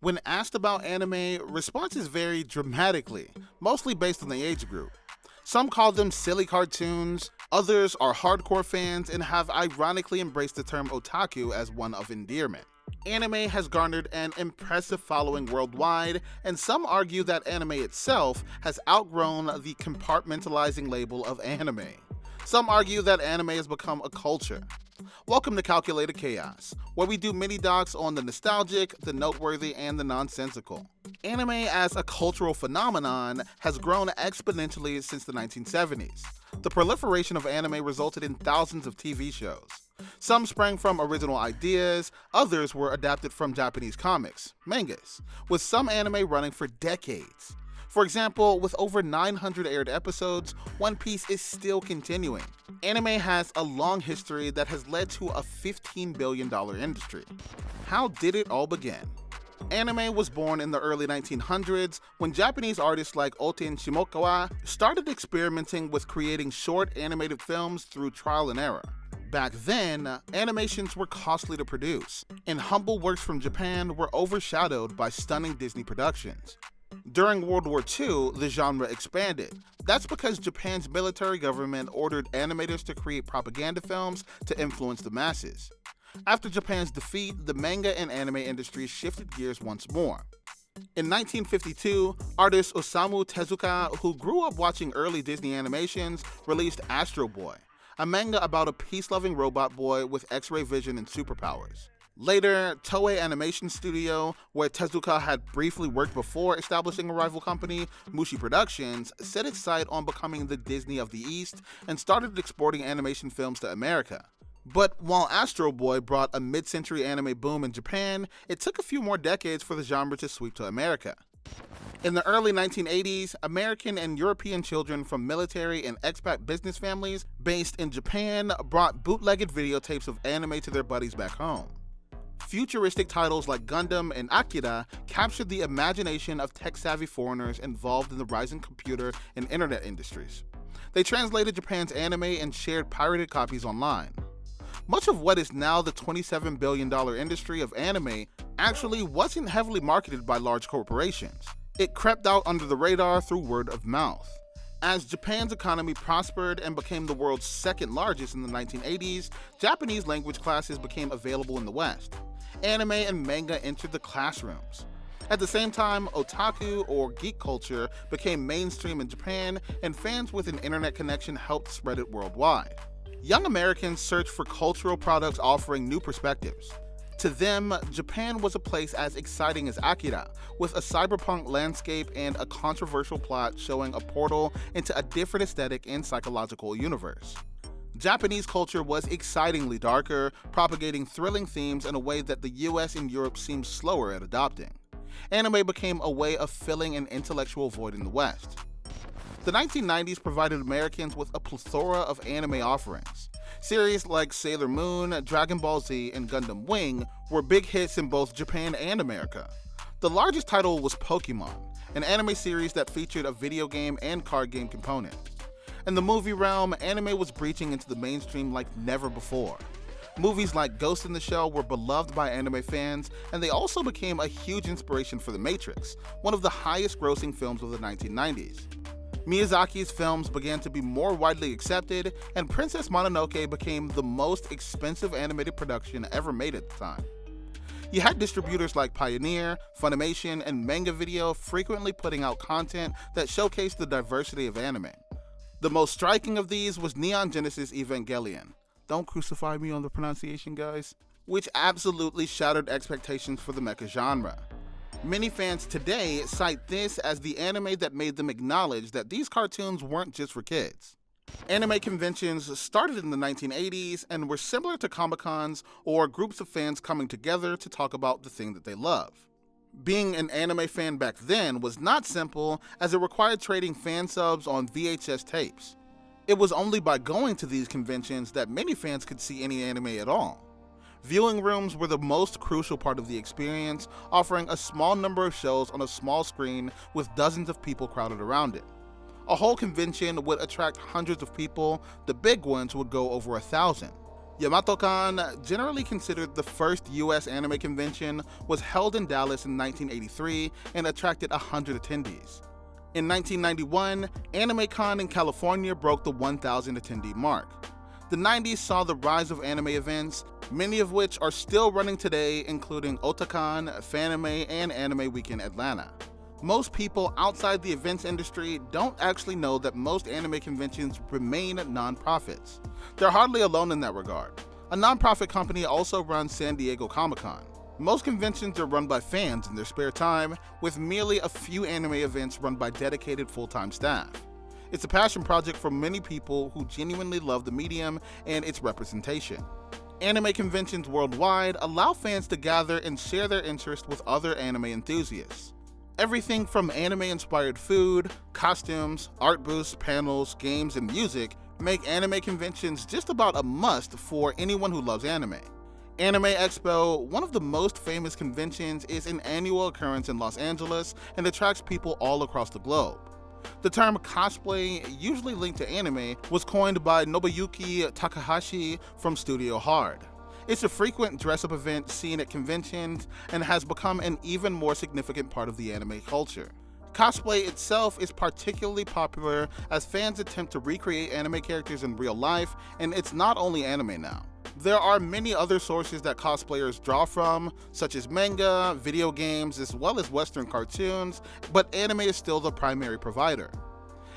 When asked about anime, responses vary dramatically, mostly based on the age group. Some call them silly cartoons, others are hardcore fans and have ironically embraced the term otaku as one of endearment. Anime has garnered an impressive following worldwide, and some argue that anime itself has outgrown the compartmentalizing label of anime. Some argue that anime has become a culture. Welcome to Calculated Chaos, where we do mini-docs on the nostalgic, the noteworthy, and the nonsensical. Anime as a cultural phenomenon has grown exponentially since the 1970s. The proliferation of anime resulted in thousands of TV shows. Some sprang from original ideas, others were adapted from Japanese comics, mangas, with some anime running for decades. For example, with over 900 aired episodes, One Piece is still continuing. Anime has a long history that has led to a $15 billion industry. How did it all begin? Anime was born in the early 1900s when Japanese artists like Oten Shimokawa started experimenting with creating short animated films through trial and error. Back then, animations were costly to produce, and humble works from Japan were overshadowed by stunning Disney productions. During World War II, the genre expanded. That's because Japan's military government ordered animators to create propaganda films to influence the masses. After Japan's defeat, the manga and anime industries shifted gears once more. In 1952, artist Osamu Tezuka, who grew up watching early Disney animations, released Astro Boy, a manga about a peace-loving robot boy with X-ray vision and superpowers. Later, Toei Animation Studio, where Tezuka had briefly worked before establishing a rival company, Mushi Productions, set its sight on becoming the Disney of the East and started exporting animation films to America. But while Astro Boy brought a mid-century anime boom in Japan, it took a few more decades for the genre to sweep to America. In the early 1980s, American and European children from military and expat business families based in Japan brought bootlegged videotapes of anime to their buddies back home. Futuristic titles like Gundam and Akira captured the imagination of tech-savvy foreigners involved in the rising computer and internet industries. They translated Japan's anime and shared pirated copies online. Much of what is now the $27 billion industry of anime actually wasn't heavily marketed by large corporations. It crept out under the radar through word of mouth. As Japan's economy prospered and became the world's second largest in the 1980s, Japanese language classes became available in the West. Anime and manga entered the classrooms. At the same time, otaku, or geek culture, became mainstream in Japan, and fans with an internet connection helped spread it worldwide. Young Americans searched for cultural products offering new perspectives. To them, Japan was a place as exciting as Akira, with a cyberpunk landscape and a controversial plot showing a portal into a different aesthetic and psychological universe. Japanese culture was excitingly darker, propagating thrilling themes in a way that the US and Europe seemed slower at adopting. Anime became a way of filling an intellectual void in the West. The 1990s provided Americans with a plethora of anime offerings. Series like Sailor Moon, Dragon Ball Z, and Gundam Wing were big hits in both Japan and America. The largest title was Pokemon, an anime series that featured a video game and card game component. In the movie realm, anime was breaching into the mainstream like never before. Movies like Ghost in the Shell were beloved by anime fans, and they also became a huge inspiration for The Matrix, one of the highest-grossing films of the 1990s. Miyazaki's films began to be more widely accepted, and Princess Mononoke became the most expensive animated production ever made at the time. You had distributors like Pioneer, Funimation, and Manga Video frequently putting out content that showcased the diversity of anime. The most striking of these was Neon Genesis Evangelion. Don't crucify me on the pronunciation, guys. Which absolutely shattered expectations for the mecha genre. Many fans today cite this as the anime that made them acknowledge that these cartoons weren't just for kids. Anime conventions started in the 1980s and were similar to Comic-Cons or groups of fans coming together to talk about the thing that they love. Being an anime fan back then was not simple, as it required trading fan subs on VHS tapes. It was only by going to these conventions that many fans could see any anime at all. Viewing rooms were the most crucial part of the experience, offering a small number of shows on a small screen with dozens of people crowded around it. A whole convention would attract hundreds of people, the big ones would go over 1,000. Yamatocan, generally considered the first US anime convention, was held in Dallas in 1983 and attracted 100 attendees. In 1991, AnimeCon in California broke the 1,000 attendee mark. The 90s saw the rise of anime events, many of which are still running today, including Otakon, Fanime, and Anime Weekend Atlanta. Most people outside the events industry don't actually know that most anime conventions remain non-profits. They're hardly alone in that regard. A non-profit company also runs San Diego Comic-Con. Most conventions are run by fans in their spare time, with merely a few anime events run by dedicated full-time staff. It's a passion project for many people who genuinely love the medium and its representation. Anime conventions worldwide allow fans to gather and share their interest with other anime enthusiasts. Everything from anime-inspired food, costumes, art booths, panels, games, and music make anime conventions just about a must for anyone who loves anime. Anime Expo, one of the most famous conventions, is an annual occurrence in Los Angeles and attracts people all across the globe. The term cosplay, usually linked to anime, was coined by Nobuyuki Takahashi from Studio Hard. It's a frequent dress-up event seen at conventions and has become an even more significant part of the anime culture. Cosplay itself is particularly popular as fans attempt to recreate anime characters in real life, and it's not only anime now. There are many other sources that cosplayers draw from, such as manga, video games, as well as Western cartoons, but anime is still the primary provider.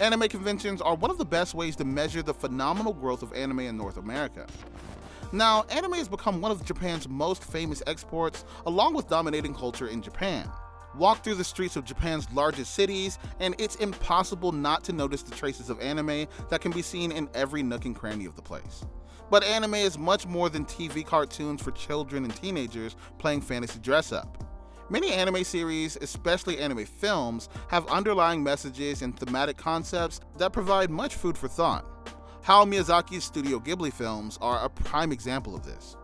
Anime conventions are one of the best ways to measure the phenomenal growth of anime in North America. Now, anime has become one of Japan's most famous exports, along with dominating culture in Japan. Walk through the streets of Japan's largest cities, and it's impossible not to notice the traces of anime that can be seen in every nook and cranny of the place. But anime is much more than TV cartoons for children and teenagers playing fantasy dress-up. Many anime series, especially anime films, have underlying messages and thematic concepts that provide much food for thought. Hayao Miyazaki's Studio Ghibli films are a prime example of this.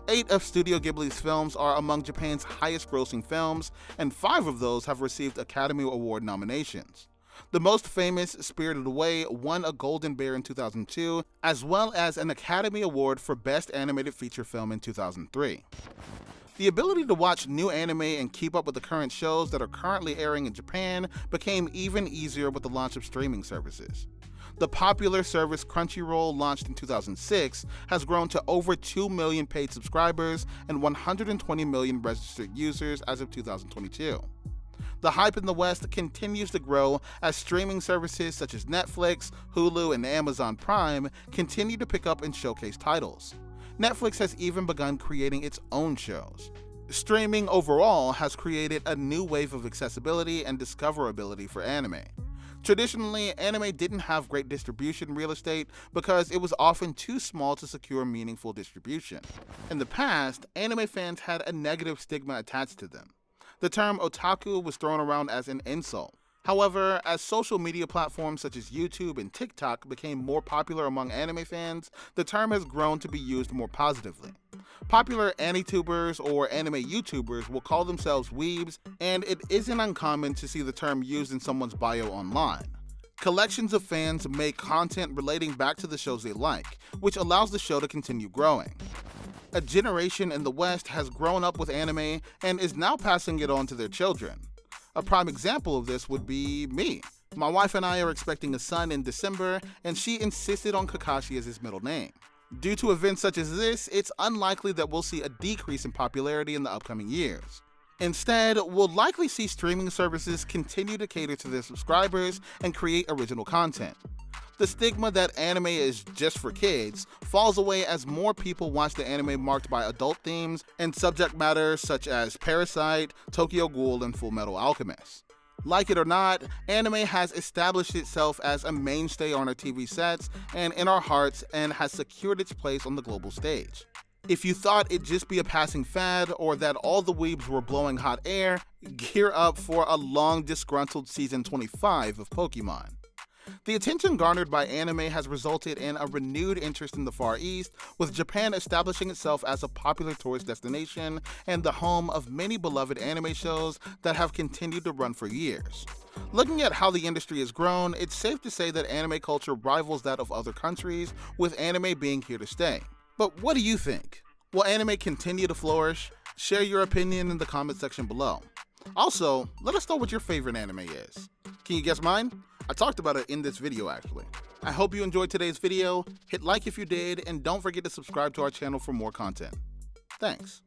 8 of Studio Ghibli's films are among Japan's highest-grossing films, and 5 of those have received Academy Award nominations. The most famous, Spirited Away, won a Golden Bear in 2002, as well as an Academy Award for Best Animated Feature Film in 2003. The ability to watch new anime and keep up with the current shows that are currently airing in Japan became even easier with the launch of streaming services. The popular service Crunchyroll, launched in 2006, has grown to over 2 million paid subscribers and 120 million registered users as of 2022. The hype in the West continues to grow as streaming services such as Netflix, Hulu, and Amazon Prime continue to pick up and showcase titles. Netflix has even begun creating its own shows. Streaming overall has created a new wave of accessibility and discoverability for anime. Traditionally, anime didn't have great distribution real estate because it was often too small to secure meaningful distribution. In the past, anime fans had a negative stigma attached to them. The term otaku was thrown around as an insult. However, as social media platforms such as YouTube and TikTok became more popular among anime fans, the term has grown to be used more positively. Popular Anitubers or anime YouTubers will call themselves weebs, and it isn't uncommon to see the term used in someone's bio online. Collections of fans make content relating back to the shows they like, which allows the show to continue growing. A generation in the West has grown up with anime and is now passing it on to their children. A prime example of this would be me. My wife and I are expecting a son in December, and she insisted on Kakashi as his middle name. Due to events such as this, it's unlikely that we'll see a decrease in popularity in the upcoming years. Instead, we'll likely see streaming services continue to cater to their subscribers and create original content. The stigma that anime is just for kids falls away as more people watch the anime marked by adult themes and subject matter such as Parasite, Tokyo Ghoul, and Fullmetal Alchemist. Like it or not, anime has established itself as a mainstay on our TV sets and in our hearts and has secured its place on the global stage. If you thought it'd just be a passing fad or that all the weebs were blowing hot air, gear up for a long disgruntled season 25 of Pokemon. The attention garnered by anime has resulted in a renewed interest in the Far East, with Japan establishing itself as a popular tourist destination and the home of many beloved anime shows that have continued to run for years. Looking at how the industry has grown, it's safe to say that anime culture rivals that of other countries, with anime being here to stay. But what do you think? Will anime continue to flourish? Share your opinion in the comment section below. Also, let us know what your favorite anime is. Can you guess mine? I talked about it in this video actually. I hope you enjoyed today's video. Hit like if you did, and don't forget to subscribe to our channel for more content. Thanks.